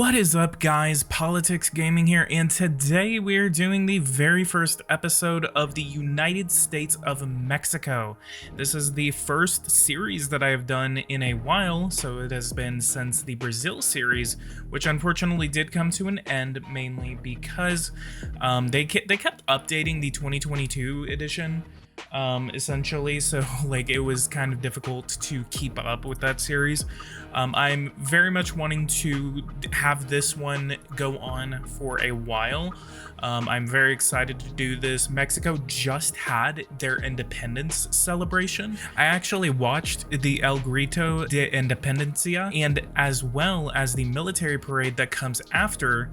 What is up, guys? Politics Gaming here, and today we're doing the very first episode of the United States of Mexico. This is the first series that I have done in a while, so it has been since the Brazil series, which unfortunately did come to an end, mainly because they kept updating the 2022 edition. Essentially, so like it was kind of difficult to keep up with that series. I'm very much wanting to have this one go on for a while. I'm very excited to do this. Mexico just had their independence celebration. I actually watched the El Grito de Independencia, and as well as the military parade that comes after,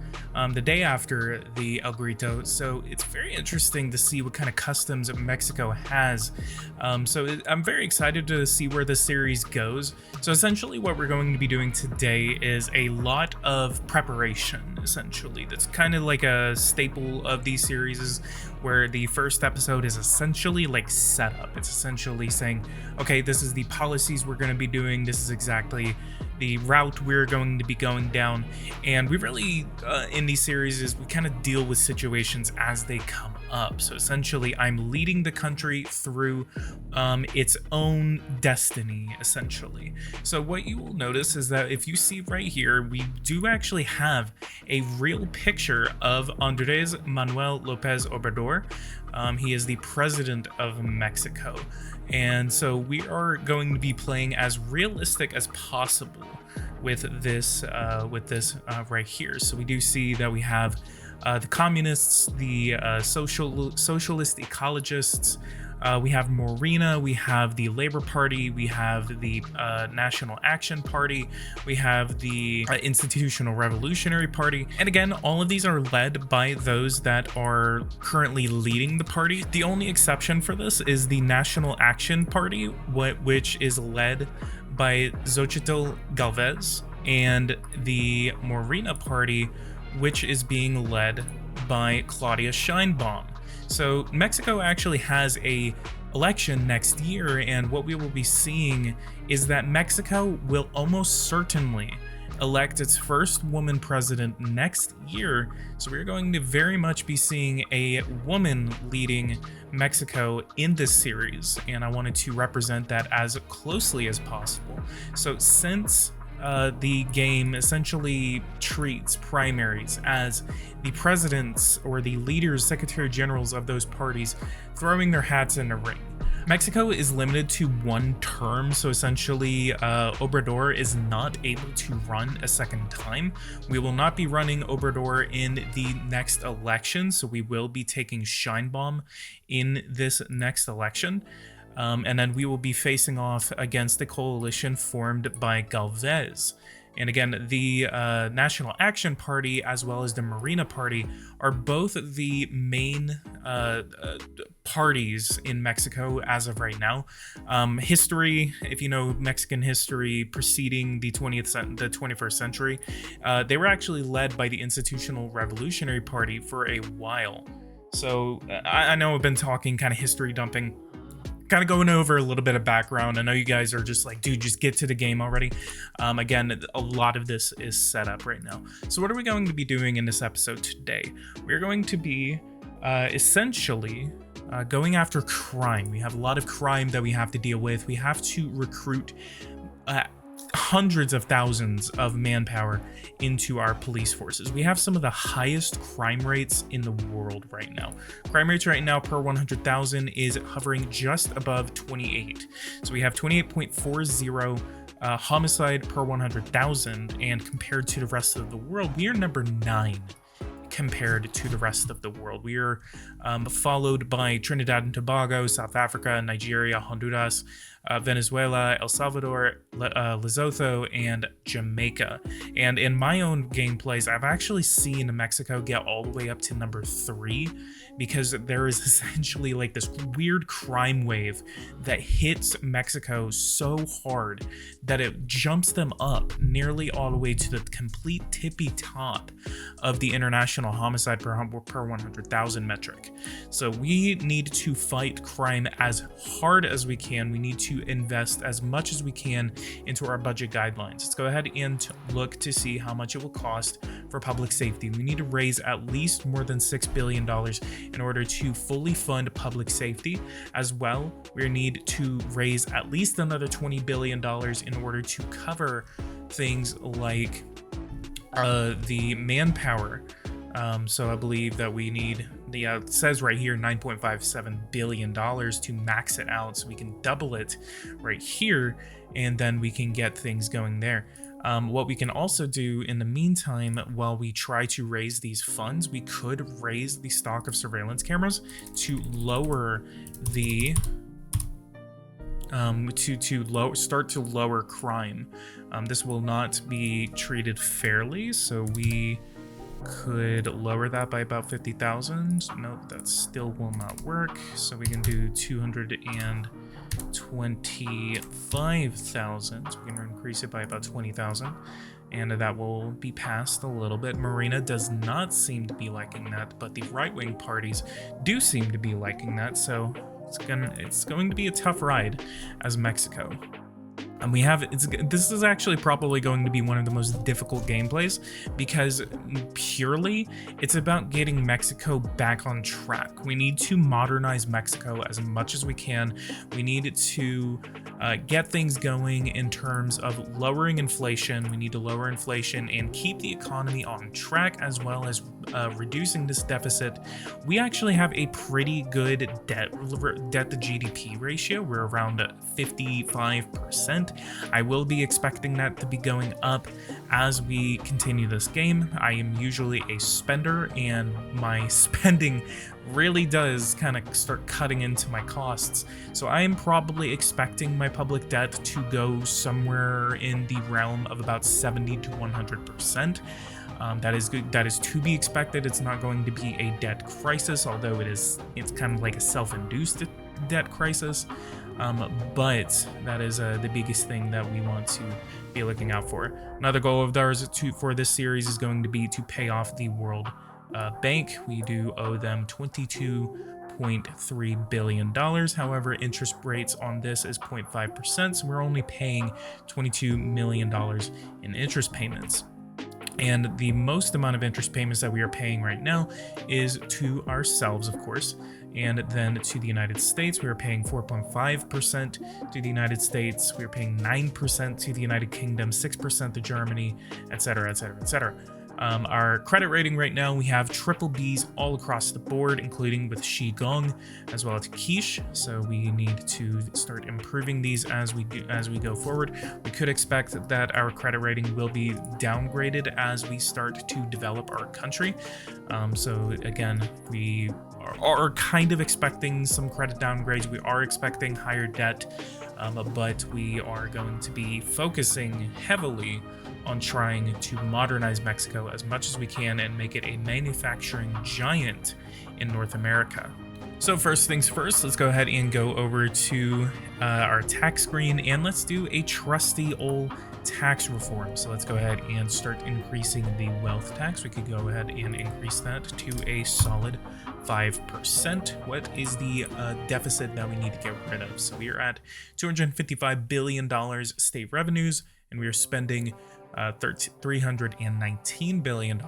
the day after the El Grito. So it's very interesting to see what kind of customs Mexico has. I'm very excited to see where this series goes. So essentially what we're going to be doing today is a lot of preparation, essentially. That's kind of like a staple of these series, where the first episode is essentially like setup. It's essentially saying, okay, this is the policies we're going to be doing. This is exactly the route we're going to be going down. And we really, in these series, we kind of deal with situations as they come up. So essentially, I'm leading the country through its own destiny, essentially. So what you will notice is that if you see right here, we do actually have a real picture of Andrés Manuel López Obrador. He is the president of Mexico. And so we are going to be playing as realistic as possible with this right here. So we do see that we have the communists, the socialist ecologists, we have Morena, we have the Labor Party, we have the National Action Party, we have the Institutional Revolutionary Party. And again, all of these are led by those that are currently leading the party. The only exception for this is the National Action Party, which is led by Xochitl Galvez, and the Morena Party, which is being led by Claudia Sheinbaum. So Mexico actually has a election next year, and what we will be seeing is that Mexico will almost certainly elect its first woman president next year. So we're going to very much be seeing a woman leading Mexico in this series, and I wanted to represent that as closely as possible. So since the game essentially treats primaries as the presidents or the leaders, secretary generals of those parties throwing their hats in the ring. Mexico is limited to one term, so essentially Obrador is not able to run a second time. We will not be running Obrador in the next election, so we will be taking Sheinbaum in this next election. And then we will be facing off against the coalition formed by Galvez. And again, the National Action Party as well as the Morena Party are both the main parties in Mexico as of right now. History, if you know Mexican history preceding the 21st century, they were actually led by the Institutional Revolutionary Party for a while. So I know I've been talking kind of history dumping, kind of going over a little bit of background. I know you guys are just like, dude, just get to the game already. Again, a lot of this is set up right now. So what are we going to be doing in this episode today? We're going to be essentially going after crime. We have a lot of crime that we have to deal with. We have to recruit hundreds of thousands of manpower into our police forces. We have some of the highest crime rates in the world right now. Crime rates right now per 100,000 is hovering just above 28. So we have 28.40 homicide per 100,000, and compared to the rest of the world, we are number 9 compared to the rest of the world. We are followed by Trinidad and Tobago, South Africa, Nigeria, Honduras, Venezuela, El Salvador, Lesotho, and Jamaica. And in my own gameplays, I've actually seen Mexico get all the way up to number 3 because there is essentially like this weird crime wave that hits Mexico so hard that it jumps them up nearly all the way to the complete tippy top of the international homicide per 100,000 metric. So we need to fight crime as hard as we can. We need to invest as much as we can into our budget guidelines. Let's go ahead and look to see how much it will cost for public safety. We need to raise at least more than $6 billion in order to fully fund public safety. As well, we need to raise at least another $20 billion in order to cover things like the manpower. So I believe that we need it says right here $9.57 billion to max it out, so we can double it right here, and then we can get things going there. What we can also do in the meantime, while we try to raise these funds, we could raise the stock of surveillance cameras to lower the start to lower crime. This will not be treated fairly, so we could lower that by about 50,000. No, that still will not work. So we can do 225,000. So we can increase it by about 20,000, and that will be passed a little bit. Marina does not seem to be liking that, but the right-wing parties do seem to be liking that. So it's going to be a tough ride as Mexico. And this is actually probably going to be one of the most difficult gameplays, because purely it's about getting Mexico back on track. We need to modernize Mexico as much as we can. We need to get things going in terms of lowering inflation. We need to lower inflation and keep the economy on track, as well as reducing this deficit. We actually have a pretty good debt to GDP ratio. We're around 55%. I will be expecting that to be going up as we continue this game. I am usually a spender, and my spending really does kind of start cutting into my costs. So I am probably expecting my public debt to go somewhere in the realm of about 70 to 100%. That is good. That is to be expected. It's not going to be a debt crisis, although it's kind of like a self-induced debt crisis. But that is the biggest thing that we want to be looking out for. Another goal of ours for this series is going to be to pay off the World Bank. We do owe them $22.3 billion. However, interest rates on this is 0.5%, so we're only paying $22 million in interest payments. And the most amount of interest payments that we are paying right now is to ourselves, of course, and then to the United States. We are paying 4.5% to the United States. We are paying 9% to the United Kingdom, 6% to Germany, etc., etc., etc. Our credit rating right now, we have triple Bs all across the board, including with Xigong as well as Quiche. So we need to start improving these as we go forward. We could expect that our credit rating will be downgraded as we start to develop our country. So again, we are kind of expecting some credit downgrades. We are expecting higher debt, but we are going to be focusing heavily on trying to modernize Mexico as much as we can and make it a manufacturing giant in North America. So first things first, let's go ahead and go over to our tax screen, and let's do a trusty old tax reform. So let's go ahead and start increasing the wealth tax. We could go ahead and increase that to a solid 5%. What is the deficit that we need to get rid of? So we are at $255 billion state revenues, and we are spending $319 billion.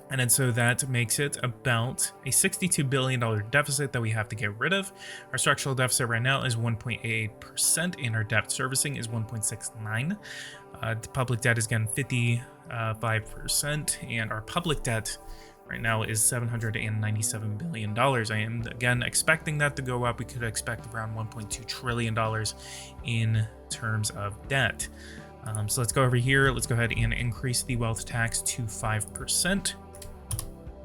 And then so that makes it about a $62 billion deficit that we have to get rid of. Our structural deficit right now is 1.88%, and our debt servicing is 1.69%. The public debt is again 55%, and our public debt right now is $797 billion. I am again expecting that to go up. We could expect around $1.2 trillion in terms of debt. So let's go over here. Let's go ahead and increase the wealth tax to 5%.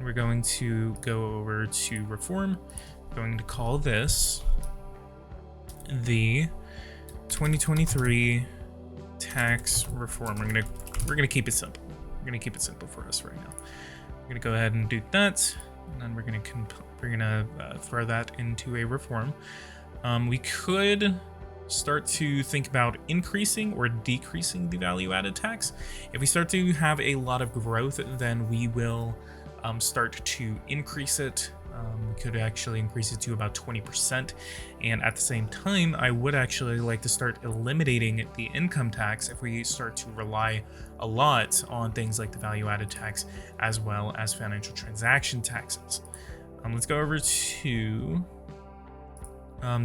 We're going to go over to reform. I'm going to call this the 2023 tax reform. We're gonna keep it simple. We're gonna keep it simple for us right now. We're gonna go ahead and do that. and then we're gonna throw that into a reform. We could start to think about increasing or decreasing the value-added tax. If we start to have a lot of growth, then we will start to increase it. We could actually increase it to about 20%. And at the same time, I would actually like to start eliminating the income tax if we start to rely a lot on things like the value-added tax as well as financial transaction taxes. Let's go over to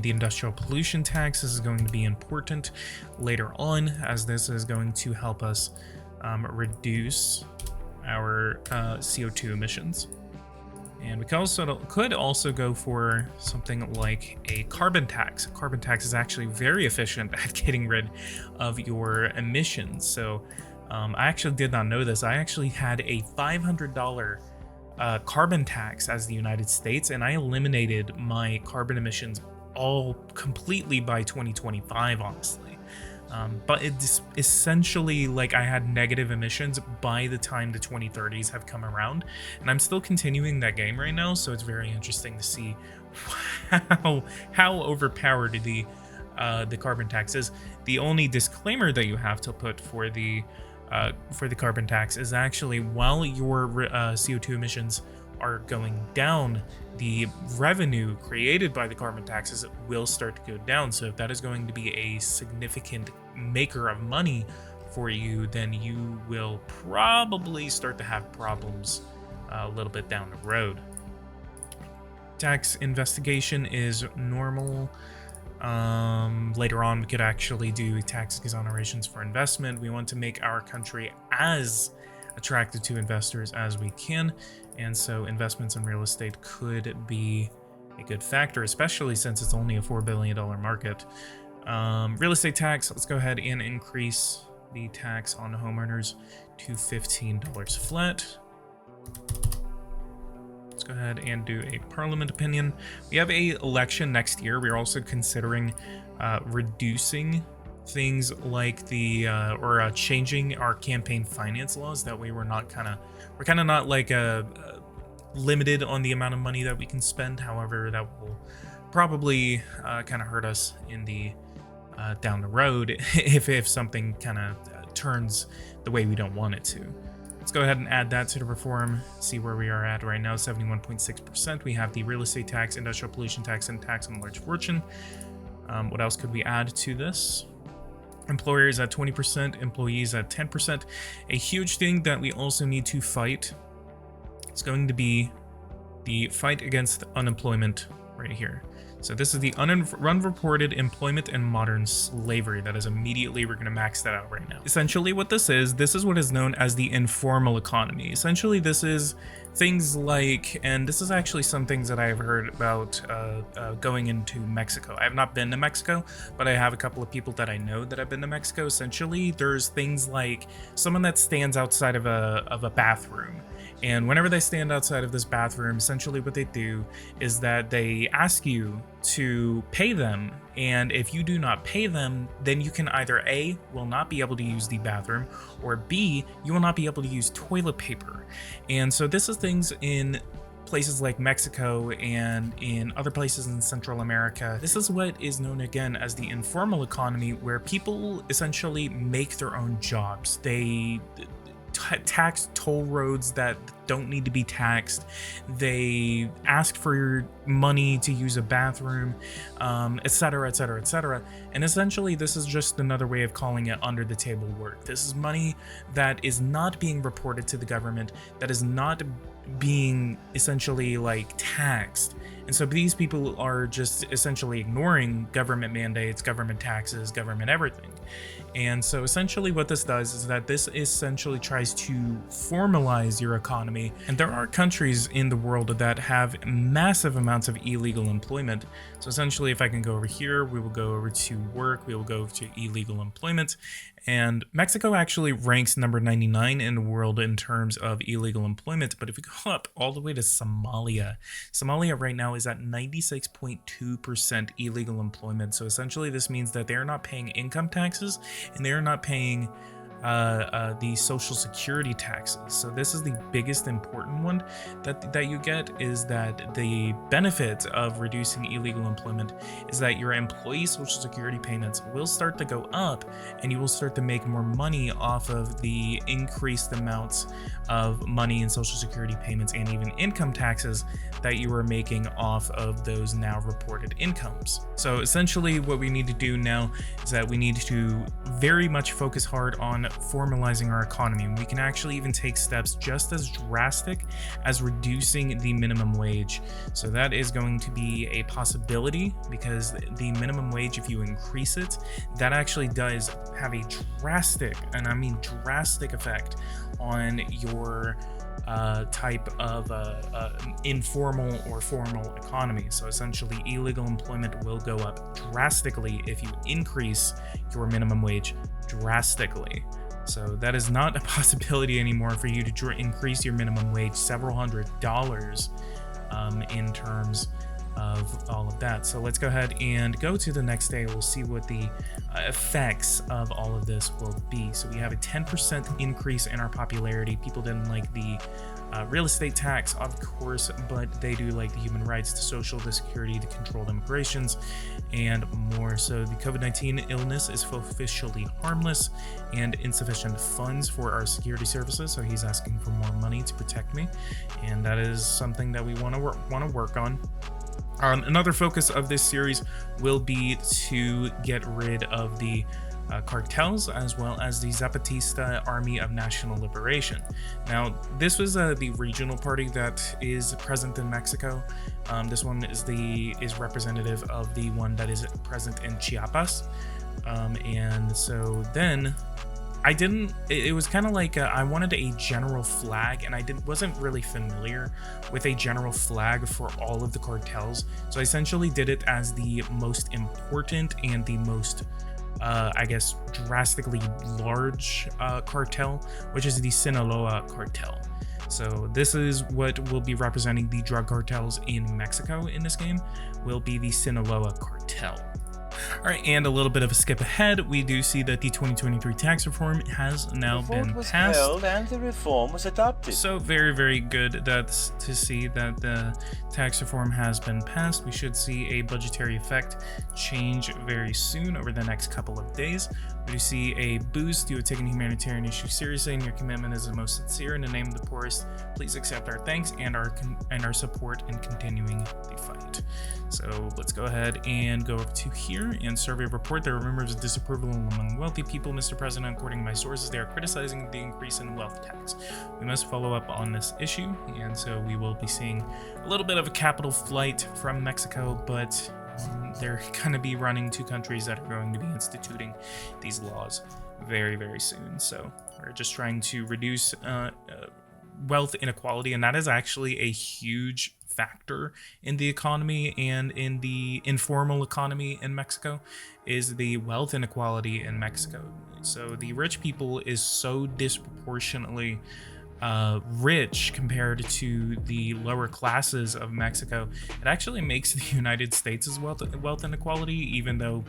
the industrial pollution tax. This is going to be important later on, as this is going to help us reduce our CO2 emissions. And we could also go for something like a carbon tax. Carbon tax is actually very efficient at getting rid of your emissions. So I actually did not know this. I actually had a $500 carbon tax as the United States, and I eliminated my carbon emissions all completely by 2025, honestly. But it's essentially like I had negative emissions by the time the 2030s have come around, and I'm still continuing that game right now, so it's very interesting to see how overpowered the carbon tax is. The only disclaimer that you have to put for the carbon tax is actually while your CO2 emissions are going down, the revenue created by the carbon taxes will start to go down. So if that is going to be a significant maker of money for you, then you will probably start to have problems a little bit down the road. Tax investigation is normal. Later on, we could actually do tax exonerations for investment. We want to make our country as attractive to investors as we can, and so investments in real estate could be a good factor, especially since it's only a $4 billion market. Real estate tax, let's go ahead and increase the tax on homeowners to $15 flat. Let's go ahead and do a parliament opinion. We have a election next year. We're also considering reducing things like the changing our campaign finance laws. That way we're kind of not like limited on the amount of money that we can spend. However, that will probably kind of hurt us in the down the road if something kind of turns the way we don't want it to. Let's go ahead and add that to the reform, see where we are at right now, 71.6%. We have the real estate tax, industrial pollution tax, and tax on large fortune. What else could we add to this? Employers at 20%, employees at 10%. A huge thing that we also need to fight is going to be the fight against unemployment right here. So this is the unreported employment and modern slavery. That is immediately, we're going to max that out right now. Essentially what this is what is known as the informal economy. Essentially this is things like, and this is actually some things that I've heard about going into Mexico. I have not been to Mexico, but I have a couple of people that I know that have been to Mexico. Essentially there's things like someone that stands outside of a bathroom. And whenever they stand outside of this bathroom, essentially what they do is that they ask you to pay them. And if you do not pay them, then you can either A, will not be able to use the bathroom, or B, you will not be able to use toilet paper. And so this is things in places like Mexico and in other places in Central America. This is what is known again as the informal economy, where people essentially make their own jobs. They tax toll roads that don't need to be taxed. They ask for your money to use a bathroom, etc., etc., etc. And essentially, this is just another way of calling it under the table work. This is money that is not being reported to the government, that is not being essentially like taxed. And so these people are just essentially ignoring government mandates, government taxes, government everything. And so essentially what this does is that this essentially tries to formalize your economy. And there are countries in the world that have massive amounts of illegal employment. So essentially, if I can go over here, we will go over to work, we will go over to illegal employment. And Mexico actually ranks number 99 in the world in terms of illegal employment. But if we go up all the way to Somalia, Somalia right now is at 96.2% illegal employment. So essentially this means that they're not paying income taxes and they're not paying the social security taxes. So this is the biggest important one that you get, is that the benefit of reducing illegal employment is that your employee social security payments will start to go up, and you will start to make more money off of the increased amounts of money in social security payments and even income taxes that you are making off of those now reported incomes. So essentially what we need to do now is that we need to very much focus hard on formalizing our economy. And we can actually even take steps just as drastic as reducing the minimum wage. So that is going to be a possibility, because the minimum wage, if you increase it, that actually does have a drastic, and I mean drastic, effect on your type of informal or formal economy. So essentially illegal employment will go up drastically if you increase your minimum wage drastically. So that is not a possibility anymore for you to increase your minimum wage several $100s in terms of all of that. So let's go ahead and go to the next day. We'll see what the effects of all of this will be. So we have a 10% increase in our popularity. People didn't like the real estate tax, of course, but they do like the human rights, the social, the security, the controlled immigrations, and more. So the COVID-19 illness is officially harmless, and insufficient funds for our security services. So he's asking for more money to protect me, and that is something that we want to work on. Another focus of this series will be to get rid of the cartels, as well as the Zapatista Army of National Liberation. Now, this was the regional party that is present in Mexico. This one is representative of the one that is present in Chiapas, and so then it was kind of like I wanted a general flag, and I wasn't really familiar with a general flag for all of the cartels. So I essentially did it as the most important and the most, I guess, drastically large cartel, which is the Sinaloa cartel. So this is what will be representing the drug cartels in Mexico in this game, will be the Sinaloa cartel. All right, and a little bit of a skip ahead, we do see that the 2023 tax reform has now been passed. Held and the reform was adopted. So very, very good that's to see that the tax reform has been passed. We should see a budgetary effect change very soon over the next couple of days. We do see a boost. You are taking humanitarian issues seriously, and your commitment is the most sincere. In the name of the poorest, please accept our thanks and our support in continuing the fight. So let's go ahead and go up to here and survey report. There are rumors of disapproval among wealthy people, Mr. President. According to my sources, they are criticizing the increase in wealth tax. We must follow up on this issue, and so we will be seeing a little bit of a capital flight from Mexico, but they're going to be running two countries that are going to be instituting these laws very, very soon. So we're just trying to reduce wealth inequality, and that is actually a huge factor in the economy and in the informal economy in Mexico, is the wealth inequality in Mexico. So the rich people is so disproportionately rich compared to the lower classes of Mexico. It actually makes the United States' wealth inequality, even though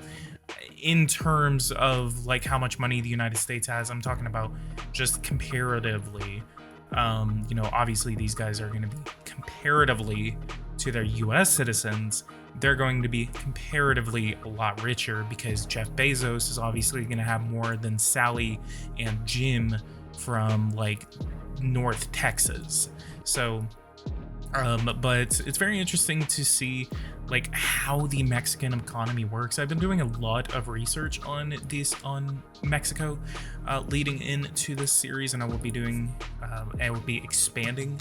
in terms of like how much money the United States has, I'm talking about just comparatively. You know, obviously these guys are going to be comparatively to their US citizens, they're going to be comparatively a lot richer, because Jeff Bezos is obviously going to have more than Sally and Jim from like North Texas. So but it's very interesting to see like how the Mexican economy works. I've been doing a lot of research on Mexico leading into this series, and I will be expanding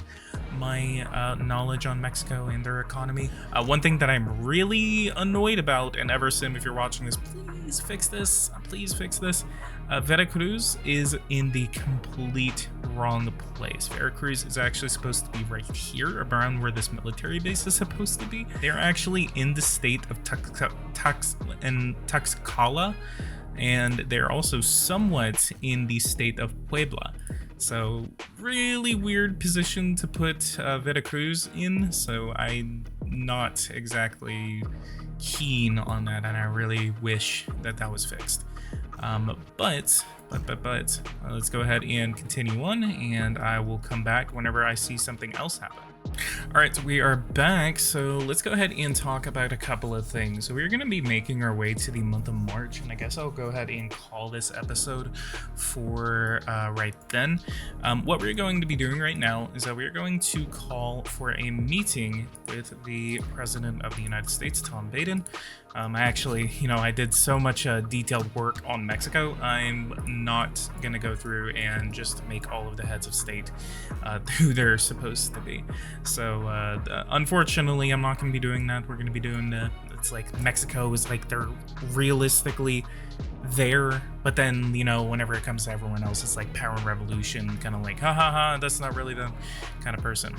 my knowledge on Mexico and their economy. One thing that I'm really annoyed about, and Eversim, if you're watching this, please fix this. Veracruz is in the complete wrong place. Veracruz is actually supposed to be right here, around where this military base is supposed to be. They're actually in the state of Tlaxcala, and they're also somewhat in the state of Puebla. So really weird position to put Veracruz in, so I'm not exactly keen on that, and I really wish that was fixed. But let's go ahead and continue on, and I will come back whenever I see something else happen. All right, so we are back. So let's go ahead and talk about a couple of things. So we're going to be making our way to the month of March, and I guess I'll go ahead and call this episode for right then. What we're going to be doing right now is that we're going to call for a meeting with the President of the United States, Tom Biden. I actually, I did so much detailed work on Mexico. I'm not going to go through and just make all of the heads of state who they're supposed to be. So unfortunately, I'm not going to be doing that. We're going to be doing it's like Mexico is like they're realistically there, but then whenever it comes to everyone else, it's like power revolution, kind of like that's not really the kind of person.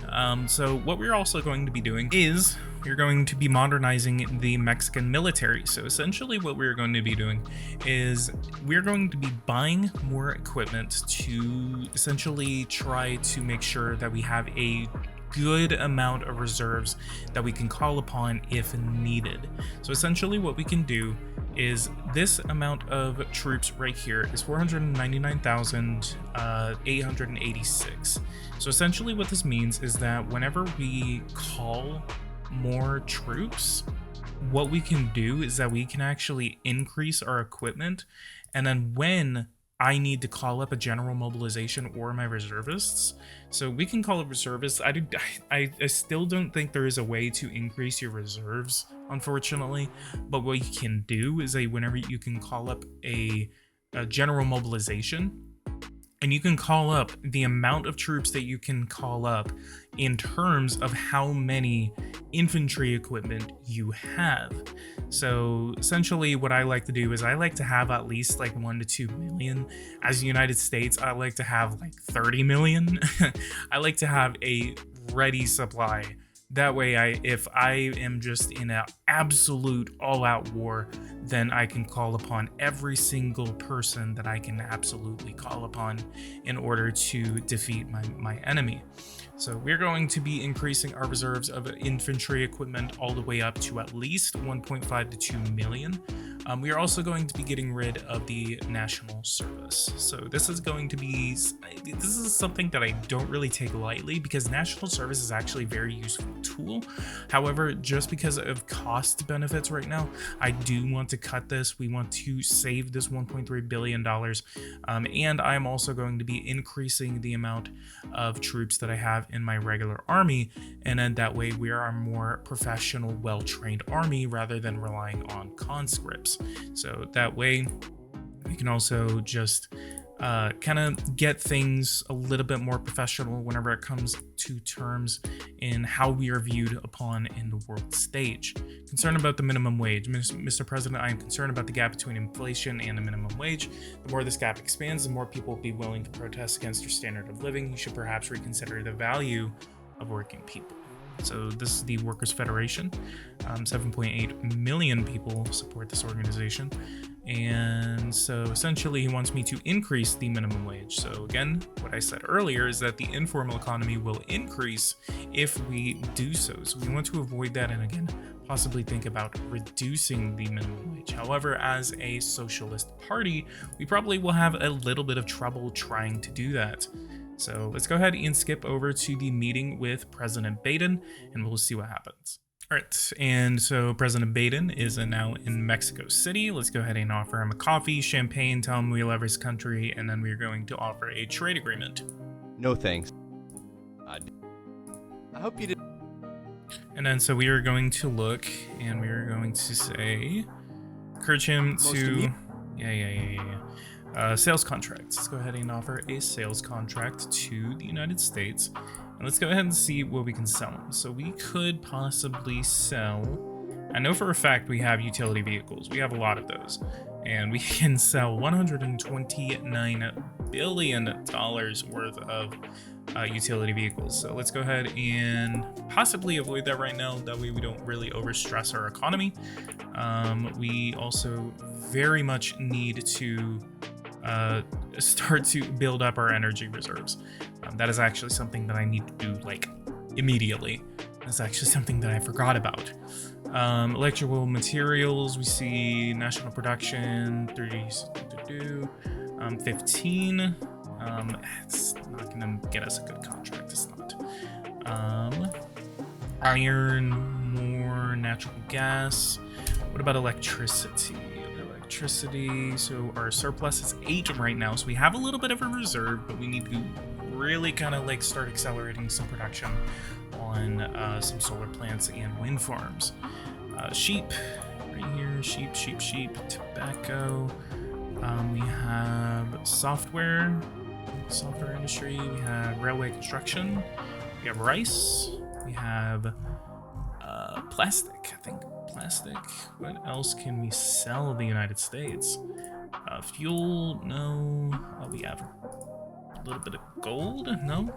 So what we're also going to be doing is we're going to be modernizing the Mexican military. So essentially what we're going to be doing is we're going to be buying more equipment to essentially try to make sure that we have a good amount of reserves that we can call upon if needed. So essentially what we can do is this amount of troops right here is 499,886. So essentially what this means is that whenever we call more troops, what we can do is that we can actually increase our equipment, and then when I need to call up a general mobilization or my reservists. So we can call it reservists. I still don't think there is a way to increase your reserves, unfortunately. But what you can do is whenever you can call up a general mobilization, and you can call up the amount of troops that you can call up in terms of how many infantry equipment you have. So essentially what I like to do is I like to have at least like 1 to 2 million. As the United States, I like to have like 30 million. I like to have a ready supply. That way, if I am just in an absolute all-out war, then I can call upon every single person that I can absolutely call upon in order to defeat my enemy. So we're going to be increasing our reserves of infantry equipment all the way up to at least 1.5 to 2 million. We are also going to be getting rid of the national service. So this is something that I don't really take lightly, because national service is actually a very useful tool. However, just because of cost benefits right now, I do want to cut this. We want to save this $1.3 billion. And I'm also going to be increasing the amount of troops that I have in my regular army. And then that way we are a more professional, well-trained army rather than relying on conscripts. So that way we can also just kind of get things a little bit more professional whenever it comes to terms in how we are viewed upon in the world stage. Concerned about the minimum wage. Mr. President, I am concerned about the gap between inflation and the minimum wage. The more this gap expands, the more people will be willing to protest against your standard of living. You should perhaps reconsider the value of working people. So this is the Workers' Federation. 7.8 million people support this organization. And so essentially he wants me to increase the minimum wage. So again, what I said earlier is that the informal economy will increase if we do so. So we want to avoid that, and again, possibly think about reducing the minimum wage. However, as a socialist party, we probably will have a little bit of trouble trying to do that. So let's go ahead and skip over to the meeting with President Biden, and we'll see what happens. All right, and so President Biden is now in Mexico City. Let's go ahead and offer him a coffee, champagne, tell him we love his country, and then we're going to offer a trade agreement. No thanks. I hope you did. And then so we are going to look, and we are going to say, encourage him to, sales contracts. Let's go ahead and offer a sales contract to the United States. And let's go ahead and see what we can sell them. So we could possibly sell, I know for a fact we have utility vehicles. We have a lot of those. And we can sell $129 billion worth of utility vehicles. So let's go ahead and possibly avoid that right now. That way we don't really overstress our economy. We also very much need to start to build up our energy reserves. That is actually something that I need to do like immediately. That's actually something that I forgot about. Electrical materials, we see national production 15. It's not gonna get us a good contract. It's not. Iron, more natural gas. What about electricity? Electricity, so our surplus is 8 right now, so we have a little bit of a reserve, but we need to really kind of like start accelerating some production on some solar plants and wind farms. Sheep, right here, sheep, tobacco. We have software industry, we have railway construction, we have rice, we have plastic, I think. Plastic. What else can we sell in the United States? Fuel, no. We have a little bit of gold, no.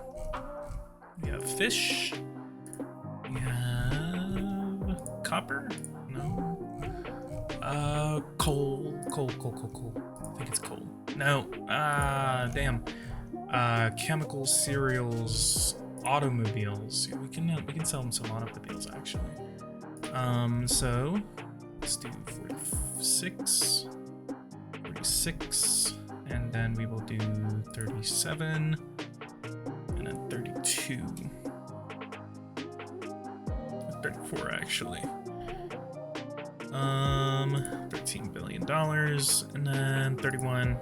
We have fish. We have copper, no. Coal. I think it's coal. No. Damn. Chemical, cereals, automobiles. Yeah, we can sell them some automobiles actually. So let's do 46, and then we will do 37, and then 32, 34 actually. $13 billion, and then 31.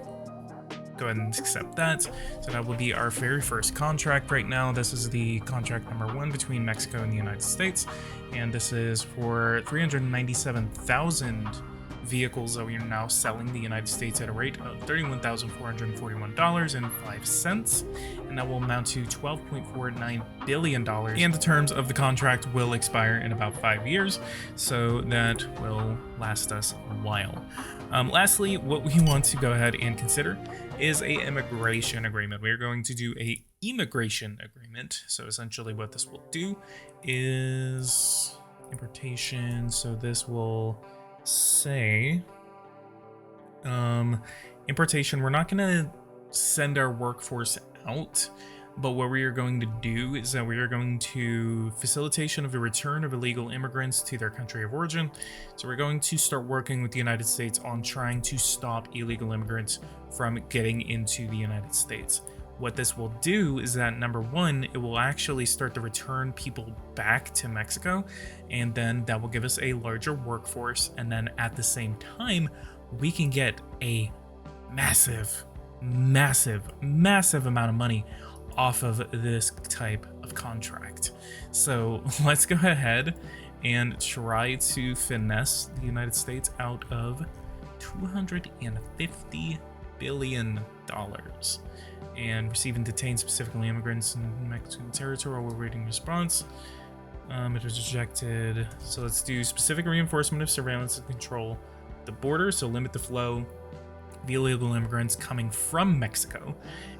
Go ahead and accept that. So that will be our very first contract right now. This is the contract number 1 between Mexico and the United States, and this is for 397,000 vehicles that we are now selling the United States at a rate of $31,441.05, and that will amount to $12.49 billion. And the terms of the contract will expire in about 5 years, so that will last us a while. Lastly, what we want to go ahead and consider is a immigration agreement. We're going to do a immigration agreement. So essentially what this will do is importation. So this will say importation. We're not going to send our workforce out, but what we are going to do is that we are going to facilitation of the return of illegal immigrants to their country of origin. So we're going to start working with the United States on trying to stop illegal immigrants from getting into the United States. What this will do is that, number 1, it will actually start to return people back to Mexico, and then that will give us a larger workforce, and then at the same time, we can get a massive amount of money off of this type of contract. So let's go ahead and try to finesse the United States out of $250 billion and receive and detain specifically immigrants in Mexican territory while awaiting response. It was rejected. So let's do specific reinforcement of surveillance and control the border, so limit the flow of illegal immigrants coming from Mexico,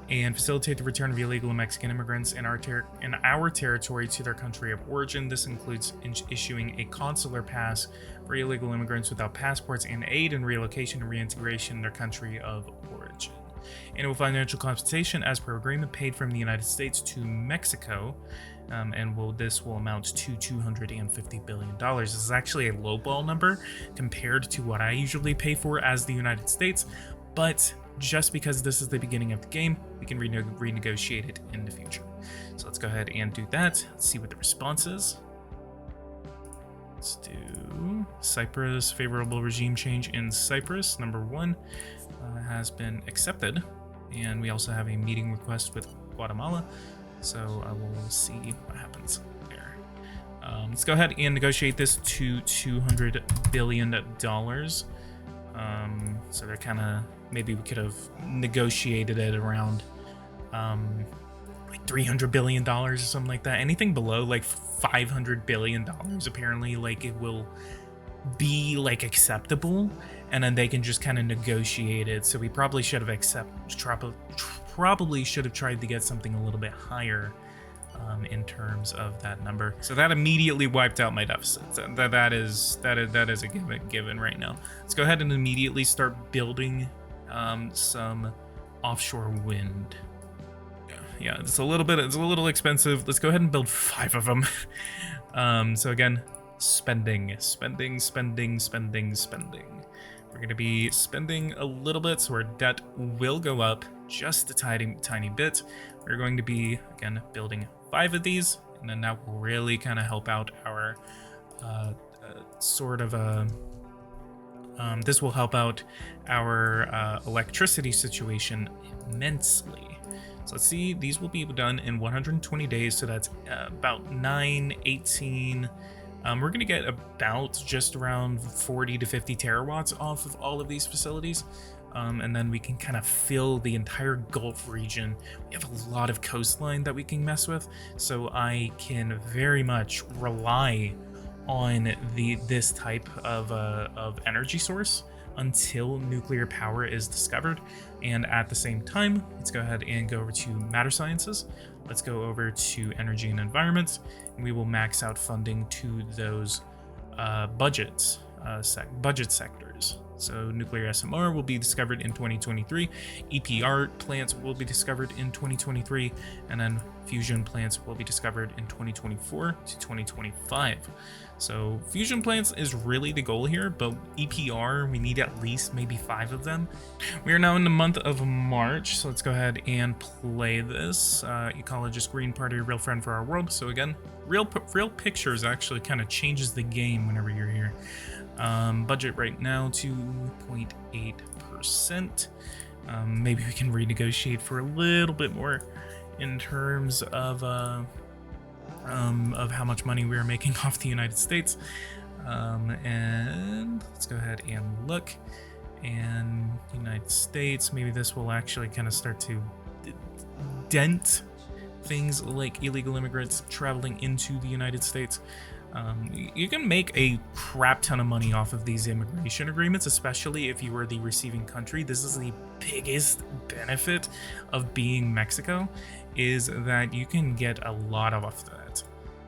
and facilitate the return of illegal Mexican immigrants in our territory to their country of origin. This includes issuing a consular pass for illegal immigrants without passports and aid in relocation and reintegration in their country of origin. Annual financial compensation as per agreement paid from the United States to Mexico, and this will amount to $250 billion. This is actually a lowball number compared to what I usually pay for as the United States, but just because this is the beginning of the game, we can renegotiate it in the future. So let's go ahead and do that. Let's see what the response is. Let's do Cyprus, favorable regime change in Cyprus. Number 1 has been accepted, and we also have a meeting request with Guatemala. So I will see what happens there. Let's go ahead and negotiate this to $200 billion. So they're kind of, maybe we could have negotiated it around like $300 billion or something like that. Anything below like $500 billion, apparently, like it will be like acceptable, and then they can just kind of negotiate it. So we probably should have probably should have tried to get something a little bit higher in terms of that number. So that immediately wiped out my deficit. That is a given right now. Let's go ahead and immediately start building some offshore wind. Yeah, it's a little expensive. Let's go ahead and build 5 of them. So again, spending. We're going to be spending a little bit, so our debt will go up just a tiny bit. We're going to be, again, building 5 of these, and then that will really kind of help out our this will help out our electricity situation immensely. So let's see, these will be done in 120 days, so that's about 18. We're going to get about just around 40 to 50 terawatts off of all of these facilities. And then we can kind of fill the entire Gulf region. We have a lot of coastline that we can mess with, so I can very much rely on this type of energy source until nuclear power is discovered. And at the same time, let's go ahead and go over to matter sciences. Let's go over to energy and environment, and we will max out funding to those budget sectors. So nuclear SMR will be discovered in 2023, EPR plants will be discovered in 2023, and then fusion plants will be discovered in 2024 to 2025. So fusion plants is really the goal here, but EPR, we need at least maybe 5 of them. We are now in the month of March, so let's go ahead and play this. Ecologist Green Party, real friend for our world. So again, real pictures actually kind of changes the game whenever you're here. Budget right now 2.8%. Maybe we can renegotiate for a little bit more in terms of how much money we are making off the United States. And let's go ahead and look. And United States, maybe this will actually kind of start to dent things like illegal immigrants traveling into the United States. You can make a crap ton of money off of these immigration agreements, especially if you are the receiving country. This is the biggest benefit of being Mexico, is that you can get a lot off that.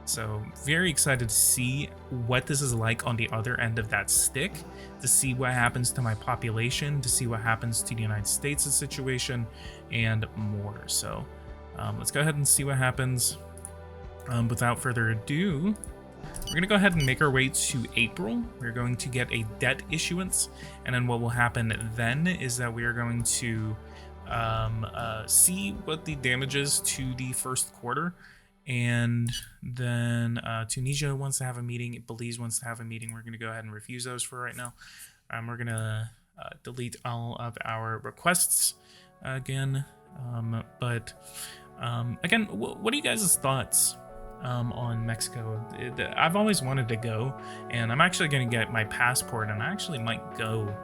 So very excited to see what this is like on the other end of that stick, to see what happens to my population, to see what happens to the United States' situation, and more. So let's go ahead and see what happens. Without further ado, we're going to go ahead and make our way to April. We're going to get a debt issuance, and then what will happen then is that we are going to see what the damage is to the first quarter, and then Tunisia wants to have a meeting, Belize wants to have a meeting. We're going to go ahead and refuse those for right now. We're going to delete all of our requests again, again, what are you guys' thoughts on Mexico? I've always wanted to go, and I'm actually going to get my passport, and I actually might go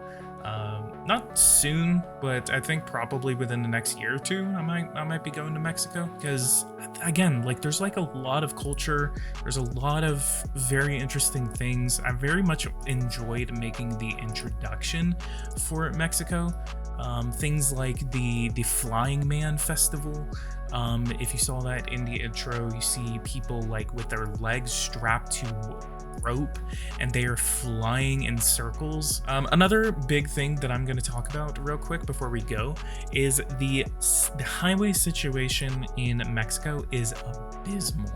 not soon, but I think probably within the next year or two I might be going to Mexico, because again, like, there's like a lot of culture, there's a lot of very interesting things. I very much enjoyed making the introduction for Mexico. Things like the Flying Man Festival. If you saw that in the intro, you see people like with their legs strapped to rope, and they are flying in circles. Another big thing that I'm going to talk about real quick before we go is the highway situation in Mexico is abysmal.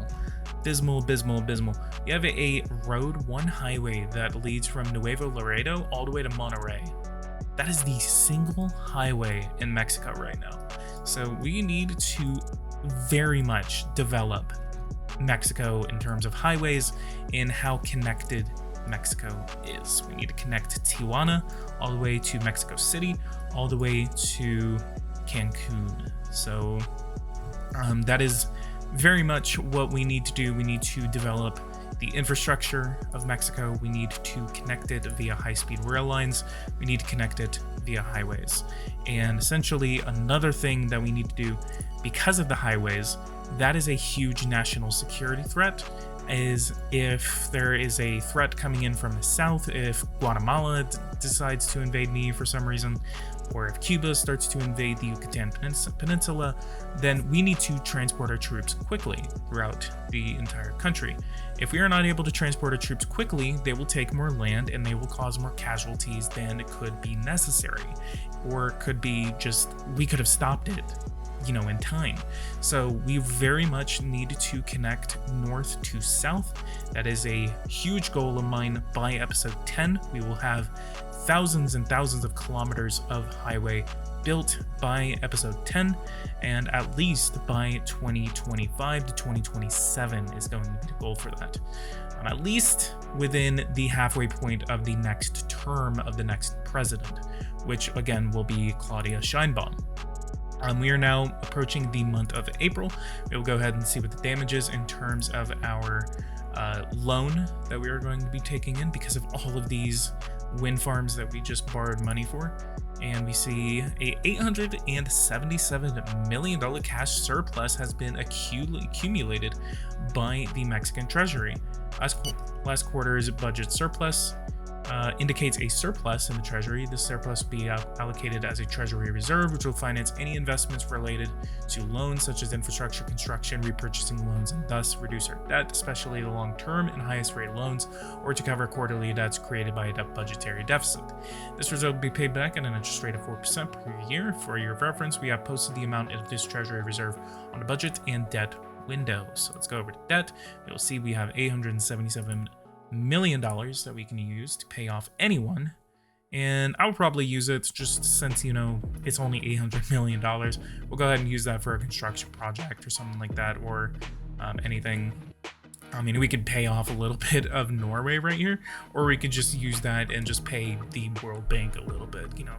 Abysmal. You have a road, one highway that leads from Nuevo Laredo all the way to Monterrey. That is the single highway in Mexico right now. So we need to very much develop Mexico in terms of highways and how connected Mexico is. We need to connect Tijuana all the way to Mexico City, all the way to Cancun. So that is very much what we need to do. We need to develop the infrastructure of Mexico. We need to connect it via high-speed rail lines. We need to connect it via highways. And essentially, another thing that we need to do, because of the highways, that is a huge national security threat, is if there is a threat coming in from the south, if Guatemala decides to invade me for some reason, or if Cuba starts to invade the Yucatan Peninsula, then we need to transport our troops quickly throughout the entire country. If we are not able to transport our troops quickly, they will take more land and they will cause more casualties than could be necessary, or could be just, we could have stopped it you know, in time. So we very much need to connect north to south. That is a huge goal of mine. By episode 10, we will have thousands and thousands of kilometers of highway built by episode 10, and at least by 2025 to 2027 is going to be the goal for that. At least within the halfway point of the next term of the next president, which again will be Claudia Sheinbaum. We are now approaching the month of April. We will go ahead and see what the damage is in terms of our loan that we are going to be taking in because of all of these wind farms that we just borrowed money for. And we see a $877 million cash surplus has been accumulated by the Mexican Treasury. Last quarter's budget surplus indicates a surplus in the Treasury. This surplus will be allocated as a Treasury reserve, which will finance any investments related to loans such as infrastructure, construction, repurchasing loans, and thus reduce our debt, especially the long-term and highest rate loans, or to cover quarterly debts created by a budgetary deficit. This reserve will be paid back at an interest rate of 4% per year. For your reference, we have posted the amount of this Treasury reserve on the budget and debt window. So let's go over to debt. You'll see we have $877 million that we can use to pay off anyone, and I'll probably use it just since, you know, it's only $800 million. We'll go ahead and use that for a construction project or something like that, or anything. I mean, we could pay off a little bit of Norway right here, or we could just use that and just pay the World Bank a little bit, you know.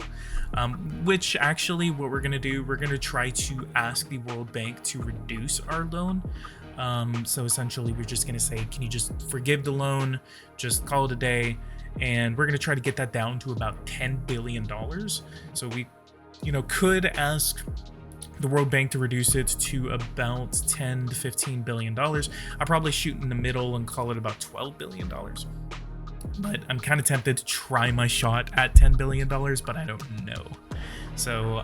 Which actually what we're gonna do, we're gonna try to ask the World Bank to reduce our loan. So essentially we're just going to say, can you just forgive the loan, just call it a day, and we're going to try to get that down to about $10 billion. So we, you know, could ask the World Bank to reduce it to about 10 to 15 billion dollars. I'll probably shoot in the middle and call it about $12 billion. But I'm kind of tempted to try my shot at $10 billion, but I don't know. So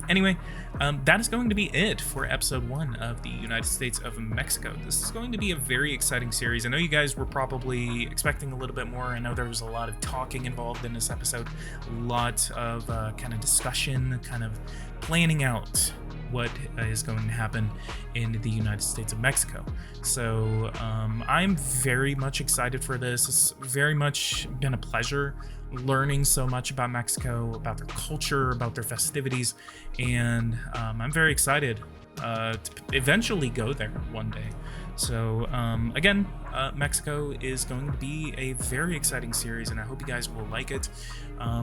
anyway, that is going to be it for episode 1 of the United States of Mexico. This is going to be a very exciting series. I know you guys were probably expecting a little bit more. I know there was a lot of talking involved in this episode, a lot of kind of discussion, kind of planning out what is going to happen in the United States of Mexico. So I'm very much excited for this. It's very much been a pleasure learning so much about Mexico, about their culture, about their festivities, and I'm very excited to eventually go there one day. So again, Mexico is going to be a very exciting series, and I hope you guys will like it.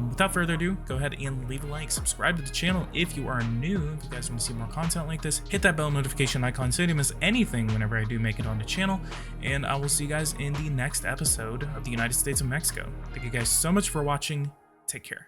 Without further ado, go ahead and leave a like, subscribe to the channel if you are new. If you guys want to see more content like this, hit that bell notification icon so you don't miss anything whenever I do make it on the channel, and I will see you guys in the next episode of the United States of Mexico. Thank you guys so much for watching. Take care.